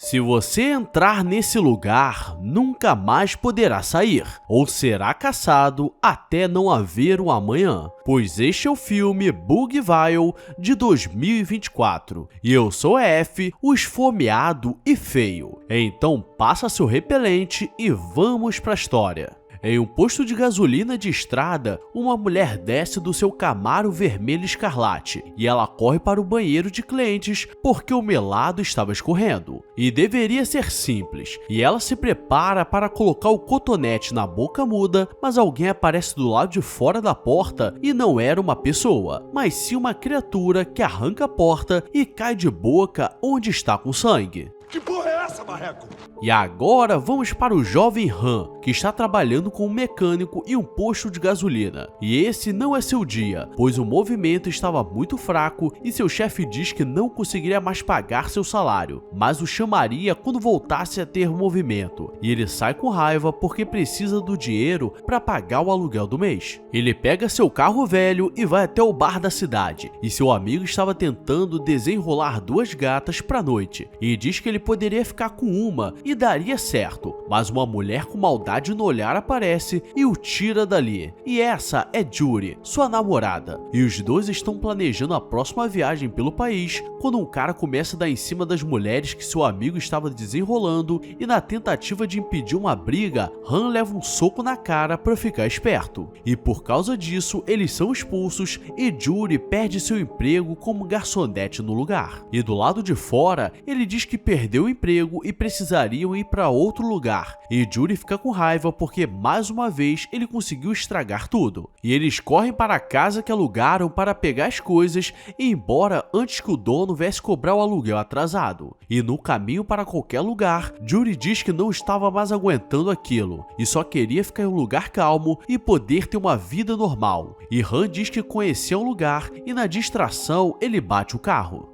Se você entrar nesse lugar, nunca mais poderá sair, ou será caçado até não haver um amanhã, pois este é o filme Bugville de 2024, e eu sou F, o esfomeado e feio. Então passa seu repelente e vamos pra história. Em um posto de gasolina de estrada, uma mulher desce do seu Camaro vermelho escarlate e ela corre para o banheiro de clientes porque o melado estava escorrendo. E deveria ser simples, e ela se prepara para colocar o cotonete na boca muda, mas alguém aparece do lado de fora da porta e não era uma pessoa, mas sim uma criatura que arranca a porta e cai de boca onde está com sangue. Que porra é essa, marreco? E agora vamos para o jovem Han, que está trabalhando com um mecânico em um posto de gasolina. E esse não é seu dia, pois o movimento estava muito fraco e seu chefe diz que não conseguiria mais pagar seu salário, mas o chamaria quando voltasse a ter movimento. E ele sai com raiva porque precisa do dinheiro para pagar o aluguel do mês. Ele pega seu carro velho e vai até o bar da cidade, e seu amigo estava tentando desenrolar duas gatas para a noite, e diz que ele poderia ficar com uma e daria certo, mas uma mulher com maldade no olhar aparece e o tira dali. E essa é Judy, sua namorada. E os dois estão planejando a próxima viagem pelo país quando um cara começa a dar em cima das mulheres que seu amigo estava desenrolando e na tentativa de impedir uma briga, Han leva um soco na cara para ficar esperto. E por causa disso, eles são expulsos e Judy perde seu emprego como garçonete no lugar. E do lado de fora, ele diz que perdeu o emprego e precisariam ir para outro lugar. E Judy fica com raiva porque mais uma vez ele conseguiu estragar tudo. E eles correm para a casa que alugaram para pegar as coisas e ir embora antes que o dono viesse cobrar o aluguel atrasado. E no caminho para qualquer lugar, Judy diz que não estava mais aguentando aquilo e só queria ficar em um lugar calmo e poder ter uma vida normal. E Han diz que conhecia um lugar e na distração ele bate o carro.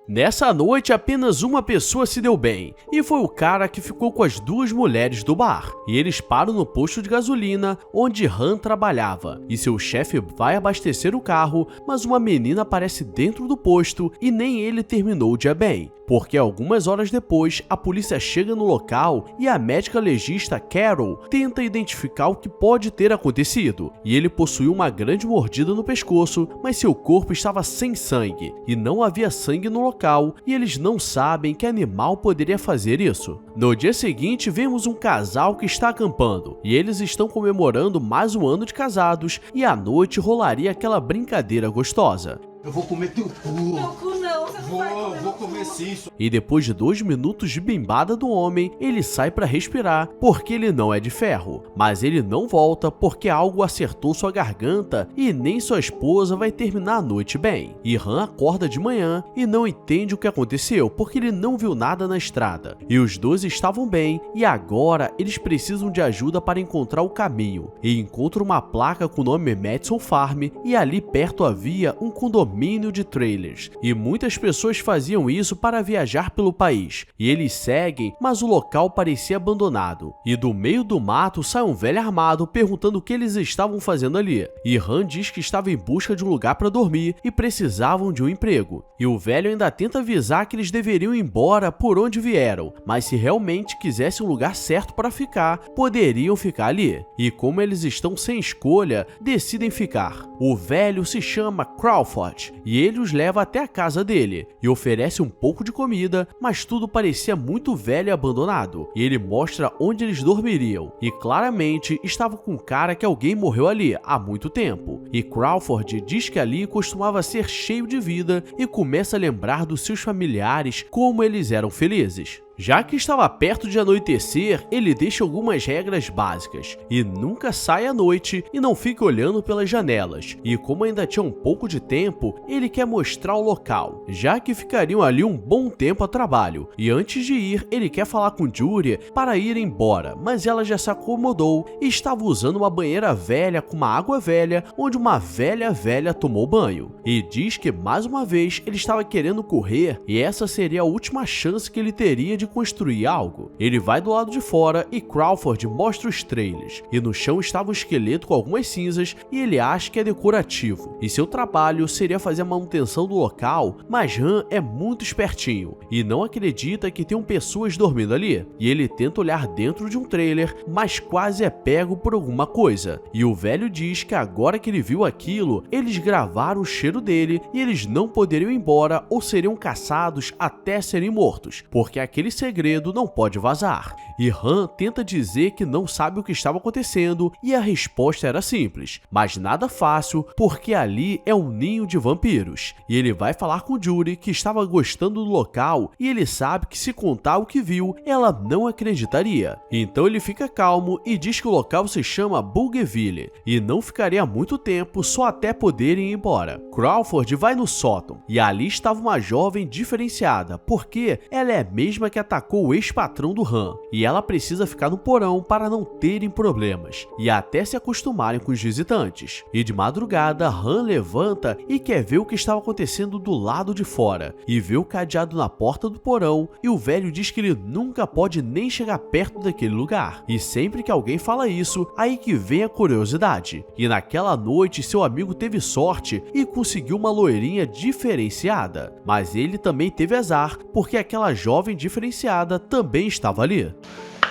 Nessa noite, apenas uma pessoa se deu bem, e foi o cara que ficou com as duas mulheres do bar. E eles param no posto de gasolina onde Han trabalhava, e seu chefe vai abastecer o carro, mas uma menina aparece dentro do posto e nem ele terminou o dia bem. Porque algumas horas depois, a polícia chega no local e a médica legista Carol tenta identificar o que pode ter acontecido. E ele possuiu uma grande mordida no pescoço, mas seu corpo estava sem sangue e não havia sangue no local e eles não sabem que animal poderia fazer isso. No dia seguinte, vemos um casal que está acampando e eles estão comemorando mais um ano de casados e à noite rolaria aquela brincadeira gostosa. Eu vou comer teu cu. Meu cu não, você não vai comer Vou meu comer cu. sim. E depois de 2 minutos de bimbada do homem, ele sai para respirar porque ele não é de ferro. Mas ele não volta porque algo acertou sua garganta e nem sua esposa vai terminar a noite bem. E Han acorda de manhã e não entende o que aconteceu porque ele não viu nada na estrada. E os dois estavam bem e agora eles precisam de ajuda para encontrar o caminho. E encontram uma placa com o nome Madison Farm e ali perto havia um condomínio de trailers, e muitas pessoas faziam isso para viajar pelo país, e eles seguem, mas o local parecia abandonado, e do meio do mato sai um velho armado perguntando o que eles estavam fazendo ali, e Han diz que estava em busca de um lugar para dormir e precisavam de um emprego, e o velho ainda tenta avisar que eles deveriam ir embora por onde vieram, mas se realmente quisessem um lugar certo para ficar, poderiam ficar ali, e como eles estão sem escolha, decidem ficar. O velho se chama Crawford, e ele os leva até a casa dele e oferece um pouco de comida, mas tudo parecia muito velho e abandonado, e ele mostra onde eles dormiriam, e claramente estava com cara que alguém morreu ali há muito tempo, e Crawford diz que ali costumava ser cheio de vida e começa a lembrar dos seus familiares como eles eram felizes. Já que estava perto de anoitecer, ele deixa algumas regras básicas, e nunca sai à noite e não fique olhando pelas janelas, e como ainda tinha um pouco de tempo, ele quer mostrar o local, já que ficariam ali um bom tempo a trabalho, e antes de ir, ele quer falar com Judy para ir embora, mas ela já se acomodou e estava usando uma banheira velha com uma água velha, onde uma velha tomou banho, e diz que mais uma vez ele estava querendo correr, e essa seria a última chance que ele teria de construir algo. Ele vai do lado de fora e Crawford mostra os trailers. E no chão estava um esqueleto com algumas cinzas e ele acha que é decorativo. E seu trabalho seria fazer a manutenção do local, mas Han é muito espertinho e não acredita que tenham pessoas dormindo ali. E ele tenta olhar dentro de um trailer, mas quase é pego por alguma coisa. E o velho diz que agora que ele viu aquilo, eles gravaram o cheiro dele e eles não poderiam ir embora ou seriam caçados até serem mortos, porque aquele segredo não pode vazar. E Han tenta dizer que não sabe o que estava acontecendo e a resposta era simples, mas nada fácil, porque ali é um ninho de vampiros. E ele vai falar com Judy, que estava gostando do local, e ele sabe que se contar o que viu, ela não acreditaria. Então ele fica calmo e diz que o local se chama Bougainville e não ficaria muito tempo, só até poderem ir embora. Crawford vai no sótão e ali estava uma jovem diferenciada, porque ela é a mesma que atacou o ex-patrão do Han, e ela precisa ficar no porão para não terem problemas e até se acostumarem com os visitantes. E de madrugada, Han levanta e quer ver o que estava acontecendo do lado de fora e vê o cadeado na porta do porão, e o velho diz que ele nunca pode nem chegar perto daquele lugar. E sempre que alguém fala isso, aí que vem a curiosidade. E naquela noite seu amigo teve sorte e conseguiu uma loirinha diferenciada, mas ele também teve azar, porque aquela jovem diferenciada também estava ali.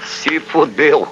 Se fodeu.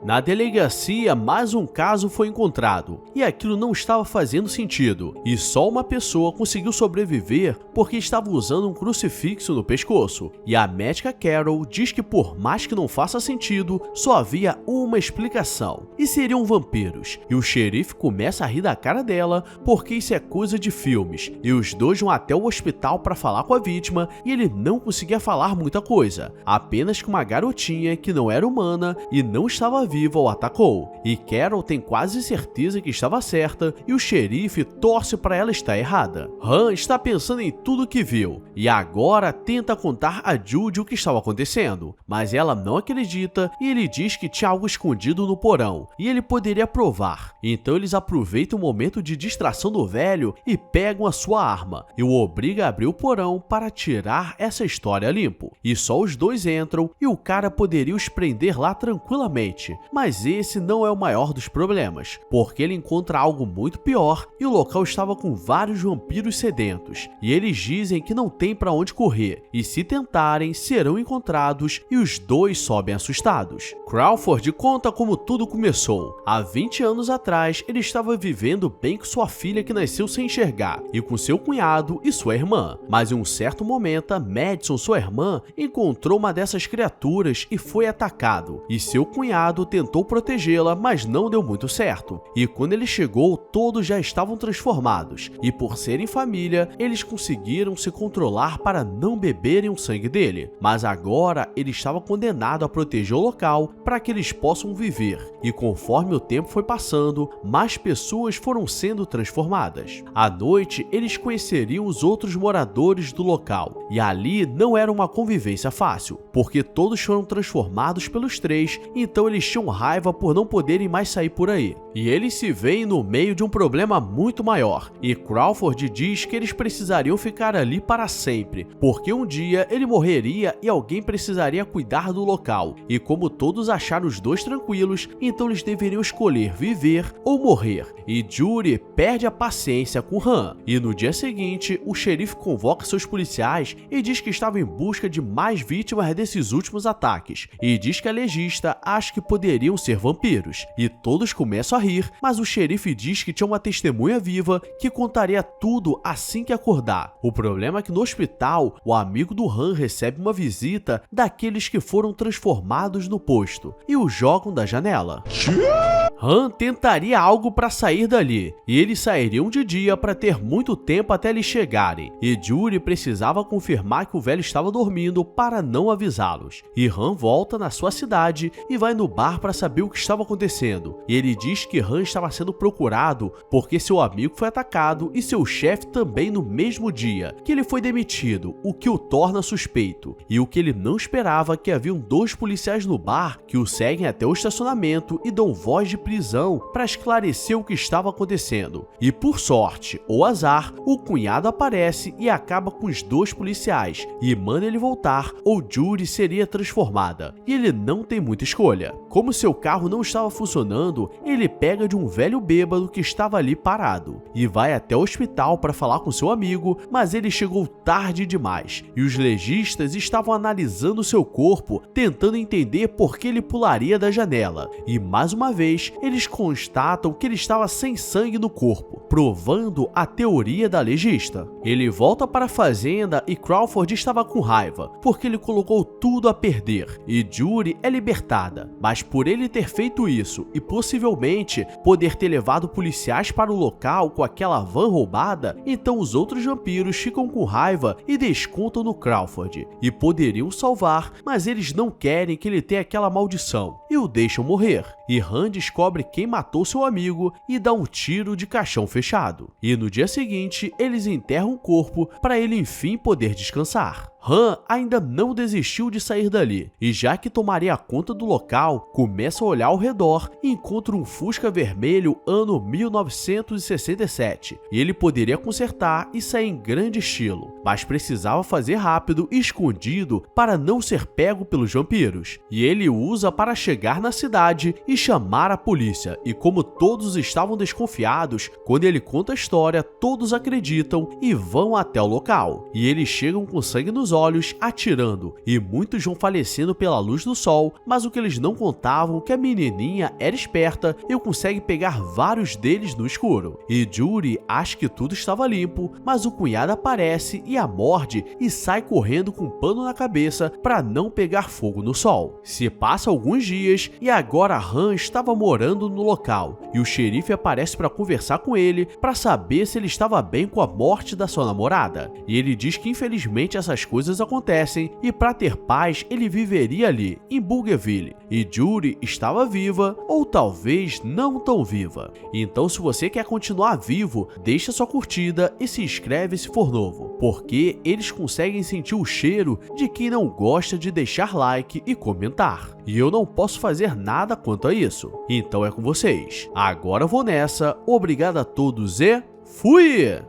Na delegacia, mais um caso foi encontrado, e aquilo não estava fazendo sentido, e só uma pessoa conseguiu sobreviver porque estava usando um crucifixo no pescoço. E a médica Carol diz que por mais que não faça sentido, só havia uma explicação, e seriam vampiros. E o xerife começa a rir da cara dela, porque isso é coisa de filmes, e os dois vão até o hospital para falar com a vítima, e ele não conseguia falar muita coisa, apenas que uma garotinha que não era humana e não estava viva o atacou, e Carol tem quase certeza que estava certa e o xerife torce para ela estar errada. Han está pensando em tudo que viu e agora tenta contar a Judy o que estava acontecendo, mas ela não acredita e ele diz que tinha algo escondido no porão e ele poderia provar. Então eles aproveitam o momento de distração do velho e pegam a sua arma e o obriga a abrir o porão para tirar essa história limpo. E só os dois entram e o cara poderia os prender lá tranquilamente. Mas esse não é o maior dos problemas, porque ele encontra algo muito pior e o local estava com vários vampiros sedentos, e eles dizem que não tem para onde correr, e se tentarem, serão encontrados, e os dois sobem assustados. Crawford conta como tudo começou. Há 20 anos atrás, ele estava vivendo bem com sua filha que nasceu sem enxergar, e com seu cunhado e sua irmã. Mas em um certo momento, Madison, sua irmã, encontrou uma dessas criaturas e foi atacado, e seu cunhado tentou protegê-la, mas não deu muito certo. E quando ele chegou, todos já estavam transformados, e por serem família, eles conseguiram se controlar para não beberem o sangue dele. Mas agora ele estava condenado a proteger o local para que eles possam viver. E conforme o tempo foi passando, mais pessoas foram sendo transformadas. À noite, eles conheceriam os outros moradores do local, e ali não era uma convivência fácil, porque todos foram transformados pelos três, então eles tinham raiva por não poderem mais sair por aí. E eles se veem no meio de um problema muito maior, e Crawford diz que eles precisariam ficar ali para sempre, porque um dia ele morreria e alguém precisaria cuidar do local, e como todos acharam os dois tranquilos, então eles deveriam escolher viver ou morrer. E Judy perde a paciência com Han, e no dia seguinte o xerife convoca seus policiais e diz que estava em busca de mais vítimas desses últimos ataques, e diz que a legista acha que poderiam ser vampiros, e todos começam a rir, mas o xerife diz que tinha uma testemunha viva que contaria tudo assim que acordar. O problema é que no hospital, o amigo do Han recebe uma visita daqueles que foram transformados no posto e o jogam da janela. Han tentaria algo para sair dali, e eles sairiam de dia para ter muito tempo até eles chegarem, e Judy precisava confirmar que o velho estava dormindo para não avisá-los. E Han volta na sua cidade e vai no bar para saber o que estava acontecendo, e ele diz que Han estava sendo procurado porque seu amigo foi atacado e seu chefe também no mesmo dia, que ele foi demitido, o que o torna suspeito. E o que ele não esperava é que haviam dois policiais no bar que o seguem até o estacionamento e dão voz de prisão prisão para esclarecer o que estava acontecendo. E por sorte ou azar, o cunhado aparece e acaba com os dois policiais e manda ele voltar ou Judy seria transformada. E ele não tem muita escolha. Como seu carro não estava funcionando, ele pega de um velho bêbado que estava ali parado e vai até o hospital para falar com seu amigo, mas ele chegou tarde demais e os legistas estavam analisando seu corpo, tentando entender por que ele pularia da janela. E mais uma vez, eles constatam que ele estava sem sangue no corpo, provando a teoria da legista. Ele volta para a fazenda e Crawford estava com raiva, porque ele colocou tudo a perder, e Judy é libertada. Mas por ele ter feito isso e possivelmente poder ter levado policiais para o local com aquela van roubada, então os outros vampiros ficam com raiva e descontam no Crawford, e poderiam salvar, mas eles não querem que ele tenha aquela maldição, e o deixam morrer. E Han descobre quem matou seu amigo e dá um tiro de caixão fechado. E no dia seguinte, eles enterram o corpo para ele enfim poder descansar. Han ainda não desistiu de sair dali, e já que tomaria conta do local, começa a olhar ao redor e encontra um Fusca vermelho ano 1967, e ele poderia consertar e sair em grande estilo, mas precisava fazer rápido e escondido para não ser pego pelos vampiros, e ele o usa para chegar na cidade e chamar a polícia, e como todos estavam desconfiados, quando ele conta a história, todos acreditam e vão até o local, e eles chegam com sangue nos olhos, atirando, e muitos vão falecendo pela luz do sol, mas o que eles não contavam é que a menininha era esperta e consegue pegar vários deles no escuro. E Judy acha que tudo estava limpo, mas o cunhado aparece e a morde e sai correndo com um pano na cabeça para não pegar fogo no sol. Se passa alguns dias e agora Han estava morando no local, e o xerife aparece para conversar com ele para saber se ele estava bem com a morte da sua namorada. E ele diz que infelizmente essas coisas acontecem e para ter paz ele viveria ali, em Bougainville, e Judy estava viva ou talvez não tão viva. Então se você quer continuar vivo, deixa sua curtida e se inscreve se for novo, porque eles conseguem sentir o cheiro de quem não gosta de deixar like e comentar. E eu não posso fazer nada quanto a isso. Então é com vocês. Agora eu vou nessa, obrigado a todos e fui!